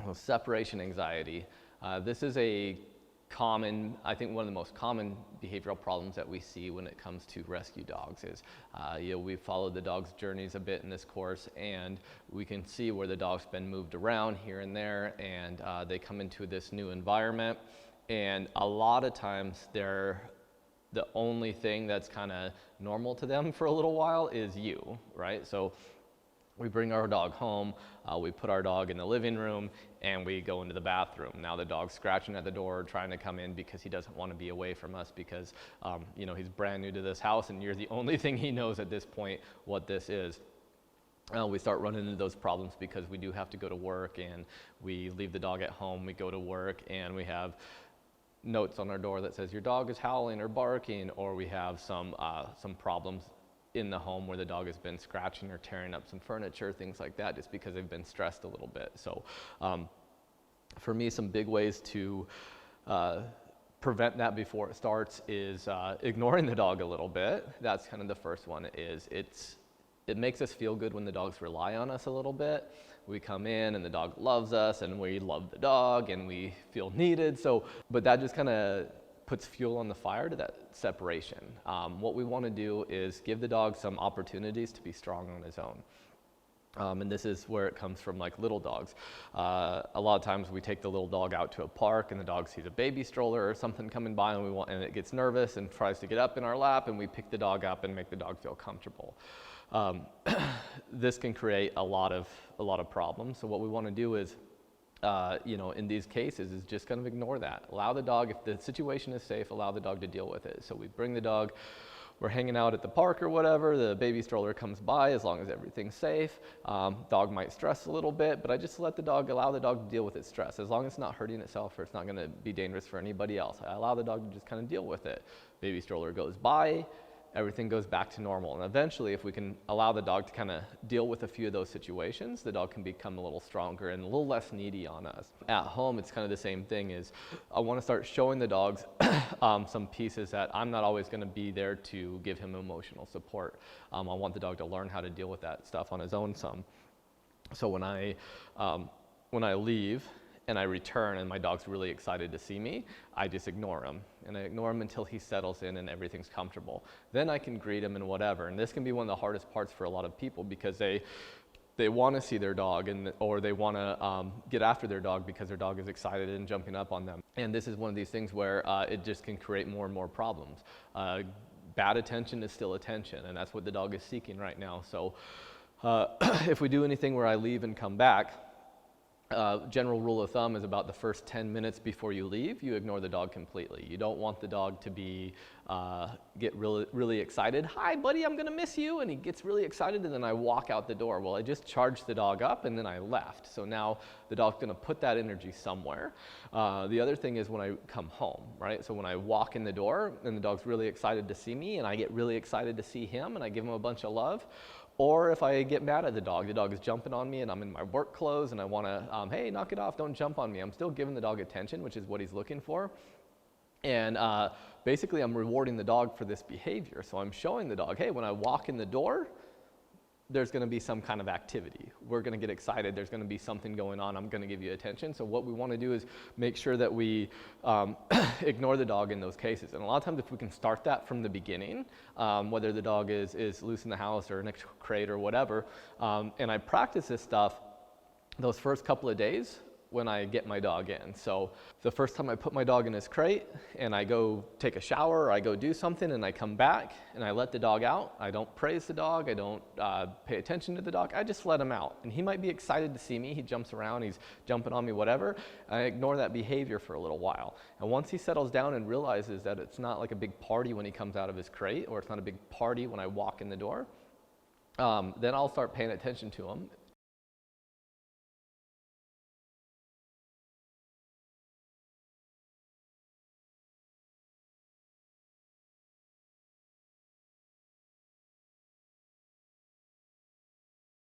Well, separation anxiety. This is a common, I think one of the most common behavioral problems that we see when it comes to rescue dogs is, we've followed the dog's journeys a bit in this course, and we can see where the dog's been moved around here and there, and they come into this new environment, and a lot of times they're the only thing that's kind of normal to them for a little while is you, right? So we bring our dog home, we put our dog in the living room, and we go into the bathroom. Now the dog's scratching at the door, trying to come in because he doesn't want to be away from us because, he's brand new to this house, and you're the only thing he knows at this point what this is. We start running into those problems because we do have to go to work, and we leave the dog at home, we go to work, and we have notes on our door that says your dog is howling or barking, or we have some problems in the home where the dog has been scratching or tearing up some furniture, things like that, just because they've been stressed a little bit. So for me, some big ways to prevent that before it starts is ignoring the dog a little bit. That's kind of the first one. It makes us feel good when the dogs rely on us a little bit. We come in and the dog loves us, and we love the dog, and we feel needed. But that just kind of puts fuel on the fire to that separation. What we want to do is give the dog some opportunities to be strong on his own. And this is where it comes from, like little dogs. A lot of times we take the little dog out to a park, and the dog sees a baby stroller or something coming by, and it gets nervous and tries to get up in our lap, and we pick the dog up and make the dog feel comfortable. This can create a lot of problems. So what we want to do is, in these cases, is just kind of ignore that. Allow the dog, if the situation is safe, allow the dog to deal with it. So we bring the dog, we're hanging out at the park or whatever, the baby stroller comes by, as long as everything's safe. Dog might stress a little bit, but I just allow the dog to deal with its stress. As long as it's not hurting itself or it's not going to be dangerous for anybody else, I allow the dog to just kind of deal with it. Baby stroller goes by, everything goes back to normal. And eventually, if we can allow the dog to kind of deal with a few of those situations, the dog can become a little stronger and a little less needy on us. At home, it's kind of the same thing. I want to start showing the dogs some pieces that I'm not always going to be there to give him emotional support. I want the dog to learn how to deal with that stuff on his own some. So when I leave and I return and my dog's really excited to see me, I just ignore him. And I ignore him until he settles in and everything's comfortable. Then I can greet him and whatever. And this can be one of the hardest parts for a lot of people because they want to see their dog or they want to get after their dog because their dog is excited and jumping up on them. And this is one of these things where it just can create more and more problems. Bad attention is still attention, and that's what the dog is seeking right now. So if we do anything where I leave and come back, general rule of thumb is about the first 10 minutes before you leave, you ignore the dog completely. You don't want the dog to get really, really excited. Hi, buddy, I'm going to miss you. And he gets really excited, and then I walk out the door. Well, I just charged the dog up, and then I left. So now the dog's going to put that energy somewhere. The other thing is when I come home, right? So when I walk in the door, and the dog's really excited to see me, and I get really excited to see him, and I give him a bunch of love. Or if I get mad at the dog is jumping on me and I'm in my work clothes and I want to, hey, knock it off, don't jump on me. I'm still giving the dog attention, which is what he's looking for. And basically I'm rewarding the dog for this behavior. So I'm showing the dog, hey, when I walk in the door, there's going to be some kind of activity. We're going to get excited. There's going to be something going on. I'm going to give you attention. So what we want to do is make sure that we ignore the dog in those cases. And a lot of times if we can start that from the beginning, whether the dog is loose in the house or next to a crate or whatever, and I practice this stuff those first couple of days when I get my dog in. So the first time I put my dog in his crate and I go take a shower or I go do something and I come back and I let the dog out, I don't praise the dog, I don't pay attention to the dog, I just let him out. And he might be excited to see me, he jumps around, he's jumping on me, whatever. I ignore that behavior for a little while. And once he settles down and realizes that it's not like a big party when he comes out of his crate, or it's not a big party when I walk in the door, then I'll start paying attention to him.